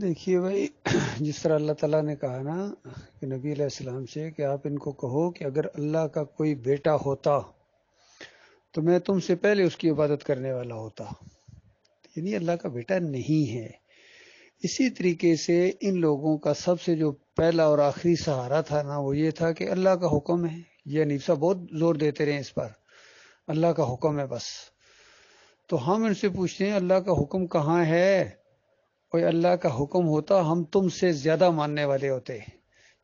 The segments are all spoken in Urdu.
دیکھیے بھائی، جس طرح اللہ تعالیٰ نے کہا نا کہ نبی علیہ السلام سے کہ آپ ان کو کہو کہ اگر اللہ کا کوئی بیٹا ہوتا تو میں تم سے پہلے اس کی عبادت کرنے والا ہوتا، یعنی اللہ کا بیٹا نہیں ہے۔ اسی طریقے سے ان لوگوں کا سب سے جو پہلا اور آخری سہارا تھا نا، وہ یہ تھا کہ اللہ کا حکم ہے۔ یہ حنیف صاحب بہت زور دیتے رہے اس پر، اللہ کا حکم ہے بس۔ تو ہم ان سے پوچھتے ہیں اللہ کا حکم کہاں ہے؟ کوئی اللہ کا حکم ہوتا ہم تم سے زیادہ ماننے والے ہوتے،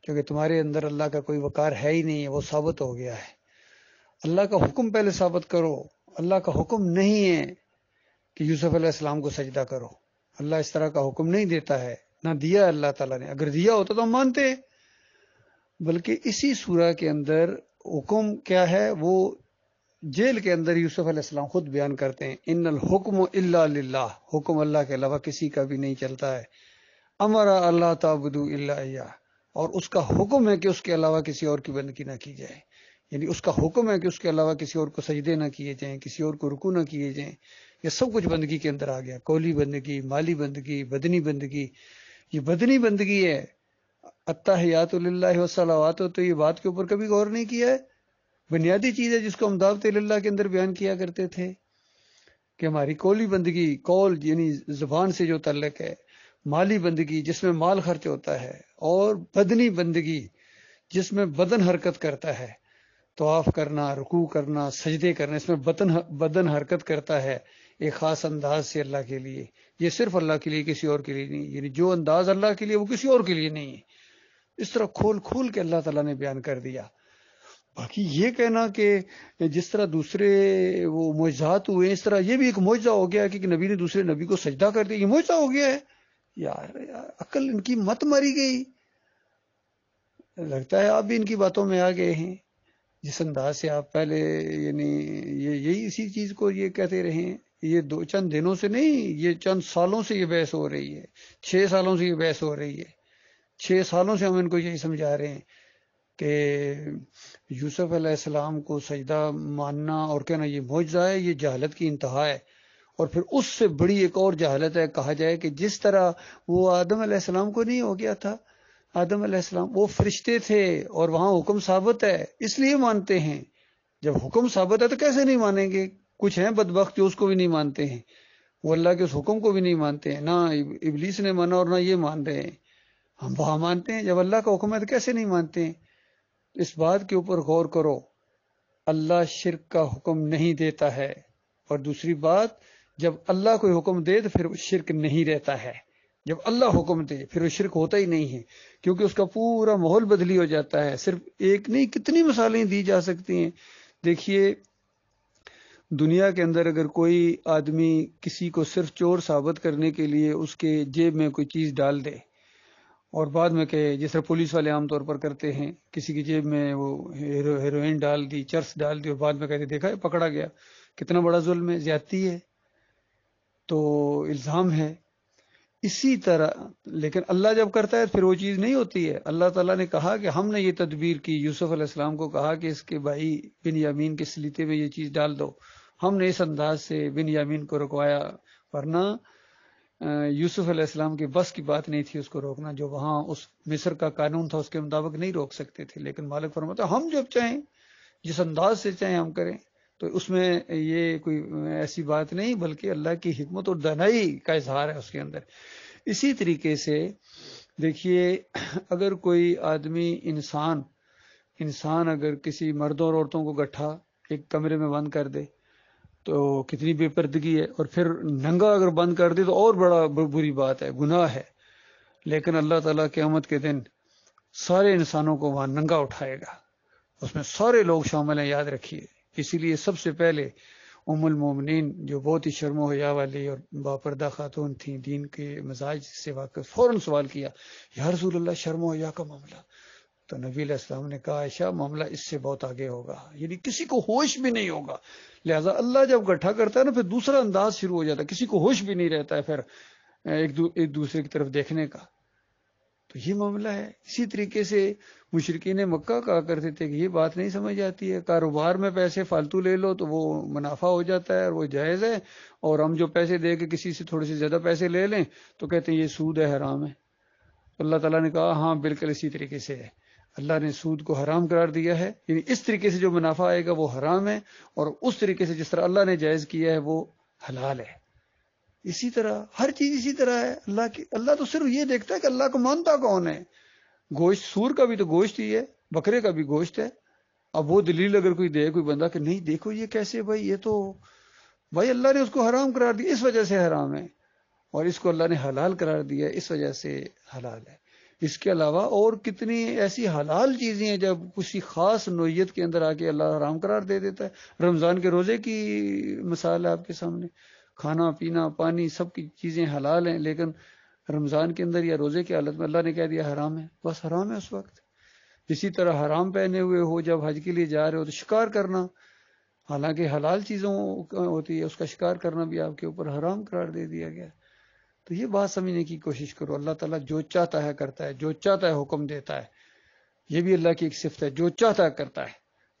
کیونکہ تمہارے اندر اللہ کا کوئی وقار ہے ہی نہیں ہے، وہ ثابت ہو گیا ہے۔ اللہ کا حکم پہلے ثابت کرو۔ اللہ کا حکم نہیں ہے کہ یوسف علیہ السلام کو سجدہ کرو، اللہ اس طرح کا حکم نہیں دیتا ہے، نہ دیا اللہ تعالیٰ نے۔ اگر دیا ہوتا تو ہم مانتے، بلکہ اسی سورہ کے اندر حکم کیا ہے وہ جیل کے اندر یوسف علیہ السلام خود بیان کرتے ہیں، ان الحکم الا للہ، حکم اللہ کے علاوہ کسی کا بھی نہیں چلتا ہے۔ امر اللہ تعبدوا الا ایاہ، اور اس کا حکم ہے کہ اس کے علاوہ کسی اور کی بندگی نہ کی جائے، یعنی اس کا حکم ہے کہ اس کے علاوہ کسی اور کو سجدے نہ کیے جائیں، کسی اور کو رکوع نہ کیے جائیں۔ یہ سب کچھ بندگی کے اندر آ گیا، قولی بندگی، مالی بندگی، بدنی بندگی۔ یہ بدنی بندگی ہے، التحیات للہ والصلوات، تو یہ بات کے اوپر کبھی غور نہیں کیا ہے؟ بنیادی چیز ہے جس کو ہم دعوت اللہ کے اندر بیان کیا کرتے تھے کہ ہماری قولی بندگی، قول یعنی زبان سے جو تعلق ہے، مالی بندگی جس میں مال خرچ ہوتا ہے، اور بدنی بندگی جس میں بدن حرکت کرتا ہے، طواف کرنا، رکوع کرنا، سجدے کرنا، اس میں بدن حرکت کرتا ہے ایک خاص انداز سے اللہ کے لیے۔ یہ صرف اللہ کے لیے، کسی اور کے لیے نہیں، یعنی جو انداز اللہ کے لیے وہ کسی اور کے لیے نہیں ہے۔ اس طرح کھول کھول کے اللہ تعالیٰ نے بیان کر دیا۔ باقی یہ کہنا کہ جس طرح دوسرے وہ معجزات ہوئے اس طرح یہ بھی ایک معجزہ ہو گیا کہ نبی نے دوسرے نبی کو سجدہ کر دیا، یہ معجزہ ہو گیا ہے؟ یار عقل ان کی مت ماری گئی۔ لگتا ہے آپ بھی ان کی باتوں میں آ گئے ہیں، جس انداز سے آپ پہلے یعنی یہی اسی چیز کو یہ کہتے رہے ہیں۔ یہ چند دنوں سے نہیں، یہ چند سالوں سے یہ بحث ہو رہی ہے، 6 سالوں سے یہ بحث ہو رہی ہے۔ 6 سالوں سے ہم ان کو یہی سمجھا رہے ہیں کہ یوسف علیہ السلام کو سجدہ ماننا اور کہنا یہ معجزہ ہے، یہ جہالت کی انتہا ہے۔ اور پھر اس سے بڑی ایک اور جہالت ہے، کہا جائے کہ جس طرح وہ آدم علیہ السلام کو نہیں ہو گیا تھا، آدم علیہ السلام وہ فرشتے تھے اور وہاں حکم ثابت ہے اس لیے مانتے ہیں۔ جب حکم ثابت ہے تو کیسے نہیں مانیں گے؟ کچھ ہیں بدبخت جو اس کو بھی نہیں مانتے ہیں، وہ اللہ کے اس حکم کو بھی نہیں مانتے ہیں، نہ ابلیس نے مانا اور نہ یہ مان رہے ہیں۔ ہم وہاں مانتے ہیں، جب اللہ کا حکم ہے تو کیسے نہیں مانتے ہیں؟ اس بات کے اوپر غور کرو، اللہ شرک کا حکم نہیں دیتا ہے، اور دوسری بات جب اللہ کوئی حکم دے تو پھر وہ شرک نہیں رہتا ہے۔ جب اللہ حکم دے پھر وہ شرک ہوتا ہی نہیں ہے، کیونکہ اس کا پورا ماحول بدلی ہو جاتا ہے۔ صرف ایک نہیں کتنی مثالیں دی جا سکتی ہیں۔ دیکھیے دنیا کے اندر اگر کوئی آدمی کسی کو صرف چور ثابت کرنے کے لیے اس کے جیب میں کوئی چیز ڈال دے، اور بعد میں کہ جس طرح پولیس والے عام طور پر کرتے ہیں، کسی کی جیب میں وہ ہیروئن ڈال دی، چرس ڈال دی، اور بعد میں کہتے دیکھا ہے پکڑا گیا، کتنا بڑا ظلم ہے، زیادتی ہے، تو الزام ہے۔ اسی طرح لیکن اللہ جب کرتا ہے پھر وہ چیز نہیں ہوتی ہے۔ اللہ تعالیٰ نے کہا کہ ہم نے یہ تدبیر کی، یوسف علیہ السلام کو کہا کہ اس کے بھائی بن یامین کے سلیطے میں یہ چیز ڈال دو، ہم نے اس انداز سے بن یامین کو رکوایا، ورنہ یوسف علیہ السلام کی بس کی بات نہیں تھی اس کو روکنا، جو وہاں اس مصر کا قانون تھا اس کے مطابق نہیں روک سکتے تھے، لیکن مالک فرماتا ہم جب چاہیں جس انداز سے چاہیں ہم کریں۔ تو اس میں یہ کوئی ایسی بات نہیں، بلکہ اللہ کی حکمت اور دانائی کا اظہار ہے اس کے اندر۔ اسی طریقے سے دیکھیے اگر کوئی آدمی انسان اگر کسی مردوں اور عورتوں کو گٹھا ایک کمرے میں بند کر دے تو کتنی بے پردگی ہے، اور پھر ننگا اگر بند کر دے تو اور بڑا بری بات ہے، گناہ ہے۔ لیکن اللہ تعالیٰ قیامت کے دن سارے انسانوں کو وہاں ننگا اٹھائے گا، اس میں سارے لوگ شامل ہیں، یاد رکھیے۔ اسی لیے سب سے پہلے ام المومنین جو بہت ہی شرم و حیا والی اور باپردہ خاتون تھیں، دین کے مزاج سے واقف، فوراً سوال کیا یا رسول اللہ شرم و حیا کا معاملہ؟ تو نبی علیہ السلام نے کہا عائشہ معاملہ اس سے بہت آگے ہوگا، یعنی کسی کو ہوش بھی نہیں ہوگا۔ لہٰذا اللہ جب گٹھا کرتا ہے نا پھر دوسرا انداز شروع ہو جاتا ہے، کسی کو ہوش بھی نہیں رہتا ہے پھر ایک دوسرے کی طرف دیکھنے کا۔ تو یہ معاملہ ہے. اسی طریقے سے مشرکین مکہ کہا کرتے تھے کہ یہ بات نہیں سمجھ آتی ہے، کاروبار میں پیسے فالتو لے لو تو وہ منافع ہو جاتا ہے اور وہ جائز ہے، اور ہم جو پیسے دے کے کسی سے تھوڑے سے زیادہ پیسے لے لیں تو کہتے ہیں یہ سود ہے، حرام ہے. اللہ تعالیٰ نے کہا ہاں بالکل اسی طریقے سے ہے. اللہ نے سود کو حرام قرار دیا ہے، یعنی اس طریقے سے جو منافع آئے گا وہ حرام ہے، اور اس طریقے سے جس طرح اللہ نے جائز کیا ہے وہ حلال ہے. اسی طرح ہر چیز اسی طرح ہے. اللہ تو صرف یہ دیکھتا ہے کہ اللہ کو مانتا کون ہے. گوشت، سور کا بھی تو گوشت ہی ہے، بکرے کا بھی گوشت ہے. اب وہ دلیل اگر کوئی دے کوئی بندہ کہ نہیں دیکھو یہ کیسے، بھائی یہ تو بھائی اللہ نے اس کو حرام قرار دیا اس وجہ سے حرام ہے، اور اس کو اللہ نے حلال قرار دیا اس وجہ سے حلال ہے. اس کے علاوہ اور کتنی ایسی حلال چیزیں ہیں جب کسی خاص نوعیت کے اندر آ کے اللہ حرام قرار دے دیتا ہے. رمضان کے روزے کی مثال ہے آپ کے سامنے، کھانا پینا پانی سب کی چیزیں حلال ہیں، لیکن رمضان کے اندر یا روزے کی حالت میں اللہ نے کہہ دیا حرام ہے، بس حرام ہے اس وقت. اسی طرح حرام پہنے ہوئے ہو جب حج کے لیے جا رہے ہو تو شکار کرنا، حالانکہ حلال چیزوں ہوتی ہے، اس کا شکار کرنا بھی آپ کے اوپر حرام قرار دے دیا گیا. تو یہ بات سمجھنے کی کوشش کرو. اللہ تعالیٰ جو چاہتا ہے کرتا ہے، جو چاہتا ہے حکم دیتا ہے. یہ بھی اللہ کی ایک صفت ہے، جو چاہتا ہے کرتا ہے.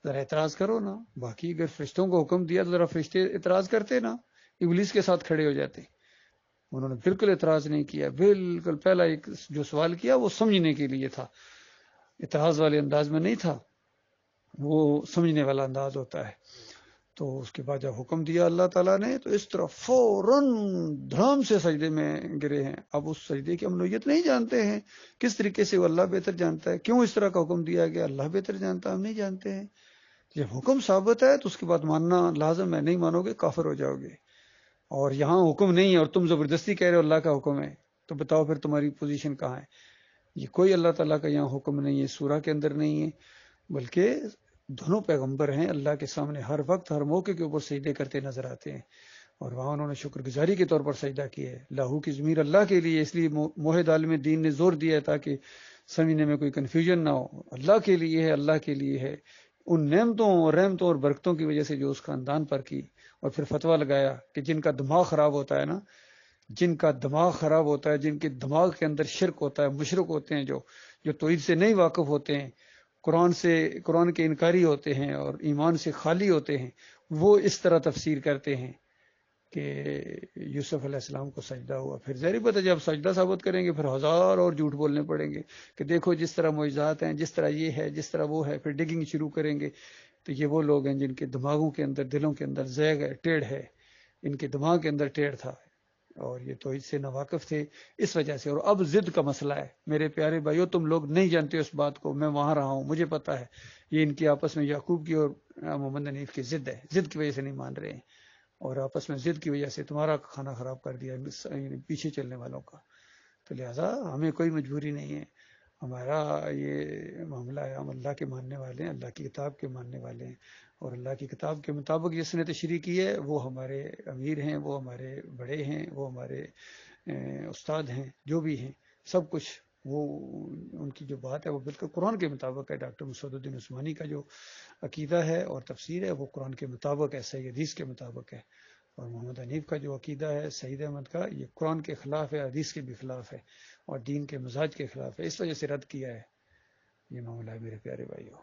ذرا اعتراض کرو نا. باقی اگر فرشتوں کو حکم دیا تو ذرا فرشتے اعتراض کرتے نا، ابلیس کے ساتھ کھڑے ہو جاتے. انہوں نے بالکل اعتراض نہیں کیا. بالکل پہلا ایک جو سوال کیا وہ سمجھنے کے لیے تھا، اعتراض والے انداز میں نہیں تھا، وہ سمجھنے والا انداز ہوتا ہے. تو اس کے بعد جب حکم دیا اللہ تعالیٰ نے تو اس طرح فوراً دھڑام سے سجدے میں گرے ہیں. اب اس سجدے کی ہم نوعیت نہیں جانتے ہیں، کس طریقے سے وہ اللہ بہتر جانتا ہے، کیوں اس طرح کا حکم دیا گیا اللہ بہتر جانتا ہے، ہم نہیں جانتے ہیں. جب حکم ثابت ہے تو اس کے بعد ماننا لازم ہے، نہیں مانو گے کافر ہو جاؤ گے. اور یہاں حکم نہیں ہے اور تم زبردستی کہہ رہے ہو اللہ کا حکم ہے، تو بتاؤ پھر تمہاری پوزیشن کہاں ہے. یہ کوئی اللہ تعالیٰ کا یہاں حکم نہیں ہے، سورہ کے اندر نہیں ہے، بلکہ دونوں پیغمبر ہیں اللہ کے سامنے ہر وقت ہر موقع کے اوپر سجدے کرتے نظر آتے ہیں، اور وہاں انہوں نے شکر گزاری کے طور پر سجدہ کیا ہے. لاہو کی ضمیر اللہ کے لیے، اس لیے موحد عالم دین نے زور دیا ہے تاکہ سمجھنے میں کوئی کنفیوژن نہ ہو. اللہ کے لیے ہے، اللہ کے لیے ہے. ان نعمتوں اور رحمتوں اور برکتوں کی وجہ سے جو اس خاندان پر کی، اور پھر فتویٰ لگایا کہ جن کا دماغ خراب ہوتا ہے نا، جن کا دماغ خراب ہوتا ہے، جن کے دماغ کے اندر شرک ہوتا ہے، مشرک ہوتے ہیں، جو توحید سے نہیں واقف ہوتے ہیں، قرآن کے انکاری ہوتے ہیں اور ایمان سے خالی ہوتے ہیں، وہ اس طرح تفسیر کرتے ہیں کہ یوسف علیہ السلام کو سجدہ ہوا. پھر ظاہر بات ہے جب سجدہ ثابت کریں گے پھر ہزار اور جھوٹ بولنے پڑیں گے کہ دیکھو جس طرح معجزات ہیں، جس طرح یہ ہے، جس طرح وہ ہے. پھر ڈگنگ شروع کریں گے. تو یہ وہ لوگ ہیں جن کے دماغوں کے اندر، دلوں کے اندر زیغ ہے، ٹیڑھ ہے. ان کے دماغ کے اندر ٹیڑھ تھا اور یہ توحید سے ناواقف تھے اس وجہ سے. اور اب ضد کا مسئلہ ہے میرے پیارے بھائیو، تم لوگ نہیں جانتے اس بات کو، میں وہاں رہا ہوں، مجھے پتا ہے. یہ ان کی آپس میں یعقوب کی اور محمد حنیف کی ضد ہے، ضد کی وجہ سے نہیں مان رہے ہیں، اور آپس میں ضد کی وجہ سے تمہارا کھانا خراب کر دیا پیچھے چلنے والوں کا. تو لہٰذا ہمیں کوئی مجبوری نہیں ہے، ہمارا یہ معاملہ ہے، ہم اللہ کے ماننے والے ہیں، اللہ کی کتاب کے ماننے والے ہیں، اور اللہ کی کتاب کے مطابق جس نے تشریح کی ہے وہ ہمارے امیر ہیں، وہ ہمارے بڑے ہیں، وہ ہمارے استاد ہیں، جو بھی ہیں سب کچھ، وہ ان کی جو بات ہے وہ بالکل قرآن کے مطابق ہے. ڈاکٹر مسعود الدین عثمانی کا جو عقیدہ ہے اور تفسیر ہے وہ قرآن کے مطابق ہے، صحیح حدیث کے مطابق ہے. اور محمد حنیف کا جو عقیدہ ہے سعید احمد کا، یہ قرآن کے خلاف ہے، حدیث کے بھی خلاف ہے، اور دین کے مزاج کے خلاف ہے. اس وجہ سے رد کیا ہے. یہ معاملہ ہے میرے پیارے بھائیوں.